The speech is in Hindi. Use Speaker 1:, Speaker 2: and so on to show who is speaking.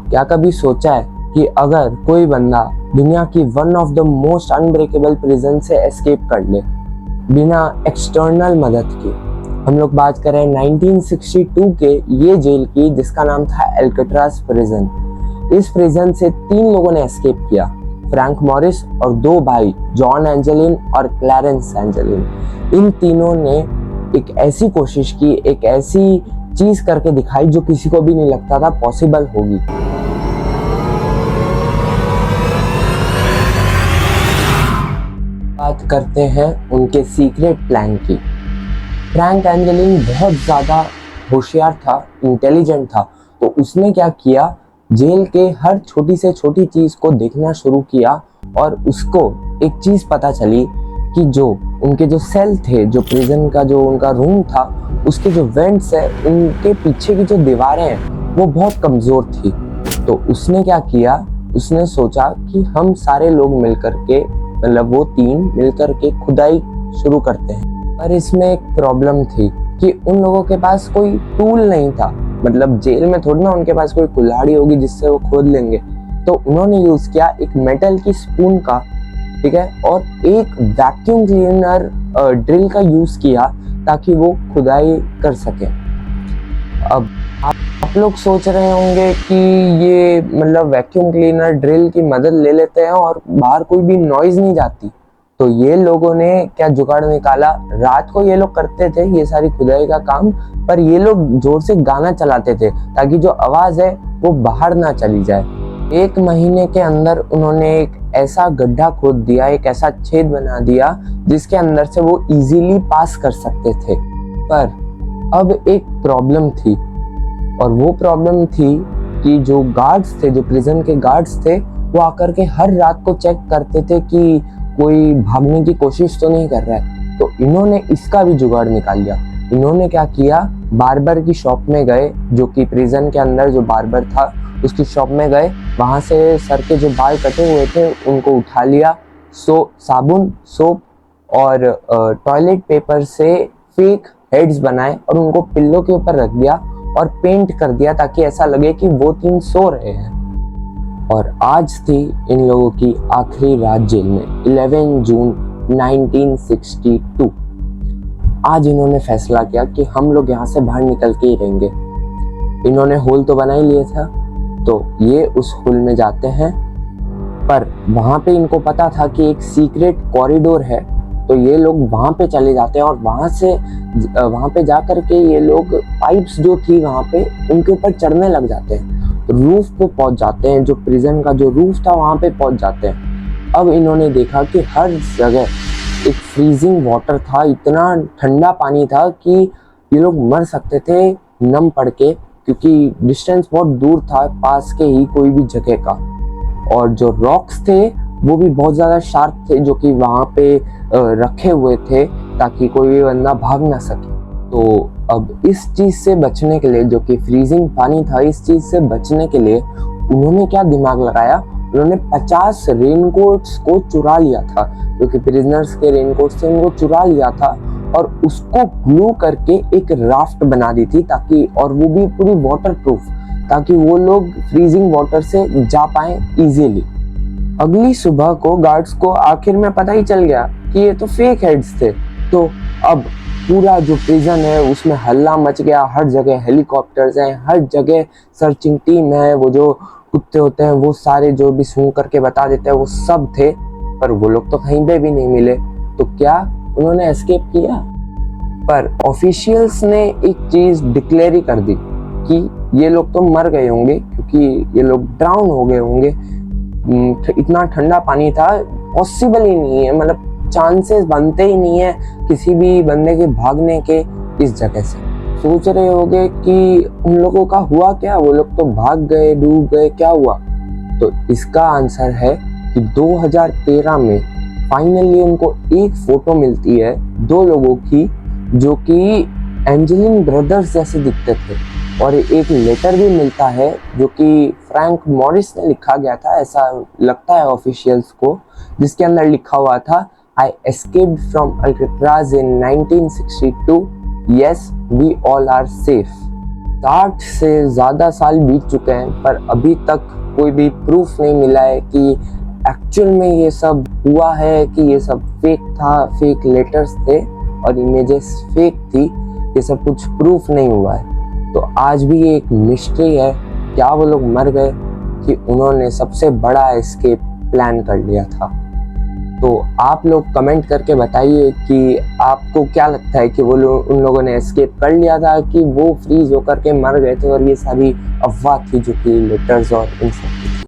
Speaker 1: क्या कभी सोचा है कि अगर कोई बंदा दुनिया की one of the most unbreakable prison से एस्केप कर ले बिना एक्सटर्नल मदद के। हम लोग बात करें 1962 के ये जेल की जिसका नाम था एल्कट्राज प्रिजन। इस प्रिजन से 3 लोगों ने एस्केप किया, फ्रैंक मॉरिस और 2 भाई जॉन एंजेलिन और क्लैरेंस एंजेलिन। इन तीनों ने एक ऐसी कोशिश की, एक ऐसी चीज करके दिखाई जो किसी को भी नहीं लगता था पॉसिबल होगी। बात करते हैं उनके सीक्रेट प्लान की। फ्रैंक एंजेलिन बहुत ज़्यादा होशियार था, इंटेलिजेंट था, तो उसने क्या किया, जेल के हर छोटी से छोटी चीज़ को देखना शुरू किया और उसको एक चीज़ पता चली कि जो उनके जो सेल थे, जो प्रिजन का जो उनका रूम था, उसके जो वेंट्स है, उनके पीछे की जो दीवारें हैं वो बहुत कमज़ोर थी। तो उसने क्या किया, उसने सोचा कि हम सारे लोग मिलकर के, मतलब वो 3 मिलकर के खुदाई शुरू करते हैं। पर इसमें एक प्रॉब्लम थी कि उन लोगों के पास कोई टूल नहीं था। मतलब जेल में थोड़ी ना उनके पास कोई कुल्हाड़ी होगी जिससे वो खोद लेंगे। तो उन्होंने यूज़ किया एक मेटल की स्पून का, ठीक है, और एक वैक्यूम क्लीनर ड्रिल का यूज़ किया ताकि वो खुदाई कर सके। अब आप लोग सोच रहे होंगे कि ये मतलब वैक्यूम क्लीनर ड्रिल की मदद ले लेते हैं और बाहर कोई भी नॉइज नहीं जाती। तो ये लोगों ने क्या जुगाड़ निकाला, रात को ये लोग करते थे ये सारी खुदाई का काम, पर ये लोग जोर से गाना चलाते थे ताकि जो आवाज़ है वो बाहर ना चली जाए। 1 महीने के अंदर उन्होंने एक ऐसा गड्ढा खोद दिया, एक ऐसा छेद बना दिया जिसके अंदर से वो इजीली पास कर सकते थे। पर अब एक प्रॉब्लम थी, और वो प्रॉब्लम थी कि जो गार्ड्स थे, जो प्रिजन के गार्ड्स थे, वो आकर के हर रात को चेक करते थे कि कोई भागने की कोशिश तो नहीं कर रहा है। तो इन्होंने इसका भी जुगाड़ निकाल लिया। इन्होंने क्या किया, बार्बर की शॉप में गए, जो कि प्रिजन के अंदर जो बार्बर था उसकी शॉप में गए, वहाँ से सर के जो बाल कटे हुए थे उनको उठा लिया, साबुन, सोप और टॉयलेट पेपर से फेक हेड्स बनाए और उनको पिल्लो के ऊपर रख दिया और पेंट कर दिया ताकि ऐसा लगे कि वो 3 सो रहे हैं। और आज थी इन लोगों की आखिरी रात जेल में, 11 जून 1962। आज इन्होंने फैसला किया कि हम लोग यहाँ से बाहर निकल के ही रहेंगे। इन्होंने होल तो बना ही लिया था, तो ये उस होल में जाते हैं, पर वहाँ पे इनको पता था कि एक सीक्रेट कॉरिडोर है, तो ये लोग वहाँ पे चले जाते हैं और वहाँ पे जा कर के ये लोग पाइप्स जो थी वहाँ पे उनके ऊपर चढ़ने लग जाते हैं, रूफ पे पहुँच जाते हैं, जो प्रिजन का जो रूफ था वहाँ पे पहुँच जाते हैं। अब इन्होंने देखा कि हर जगह एक फ्रीजिंग वाटर था, इतना ठंडा पानी था कि ये लोग मर सकते थे नम पड़ के, क्योंकि डिस्टेंस बहुत दूर था पास के ही कोई भी जगह का। और जो रॉक्स थे वो भी बहुत ज़्यादा शार्प थे, जो कि वहाँ पे रखे हुए थे ताकि कोई भी बंदा भाग ना सके। तो अब इस चीज़ से बचने के लिए, जो कि फ्रीजिंग पानी था, इस चीज़ से बचने के लिए उन्होंने क्या दिमाग लगाया, उन्होंने 50 रेनकोट्स को चुरा लिया था, जो कि प्रिजनर्स के रेनकोट्स थे, उनको चुरा लिया था और उसको ग्लू करके एक राफ्ट बना दी थी, ताकि, और वो भी पूरी वाटर प्रूफ, ताकि वो लोग फ्रीजिंग वाटर से जा पाए इजीली। अगली सुबह को गार्ड्स को आखिर में पता ही चल गया कि ये तो फेक हेड्स थे। तो अब पूरा जो प्रिजन है उसमें हल्ला मच गया, हर जगह हेलीकॉप्टर्स हैं, हर जगह सर्चिंग टीम है, वो जो कुत्ते होते हैं वो सारे जो भी सूंघ करके बता देते हैं वो सब थे, पर वो लोग तो कहीं पे भी नहीं मिले। तो क्या उन्होंने एस्केप किया? पर ऑफिशियल्स ने एक चीज डिक्लेयर ही कर दी कि ये लोग तो मर गए होंगे, क्योंकि ये लोग ड्राउन हो गए होंगे। इतना ठंडा पानी था, पॉसिबल ही नहीं है, मतलब चांसेस बनते ही नहीं है किसी भी बंदे के भागने के इस जगह से। सोच रहे होगे कि उन लोगों का हुआ क्या, वो लोग तो भाग गए, डूब गए, क्या हुआ? तो इसका आंसर है कि 2013 में फाइनली उनको एक फोटो मिलती है 2 लोगों की, जो कि एंजेलिन ब्रदर्स जैसे दिखते थे, और एक लेटर भी मिलता है जो कि फ्रैंक मॉरिस ने लिखा गया था, ऐसा लगता है ऑफिशियल्स को, जिसके अंदर लिखा हुआ था, I escaped from Alcatraz in 1962. Yes, we all are safe. 60 से ज़्यादा साल बीत चुके हैं, पर अभी तक कोई भी प्रूफ नहीं मिला है कि एक्चुअल में ये सब हुआ है, कि ये सब फेक था, फेक लेटर्स थे और इमेजेस फेक थी। ये सब कुछ प्रूफ नहीं हुआ है। तो आज भी ये एक मिस्ट्री है, क्या वो लोग मर गए कि उन्होंने सबसे बड़ा एस्केप प्लान कर लिया था। तो आप लोग कमेंट करके बताइए कि आपको क्या लगता है कि वो लोग उन लोगों ने एस्केप कर लिया था कि वो फ्रीज होकर के मर गए थे और ये सारी अफवाह थी जो कि लेटर्स और इन सब की थी।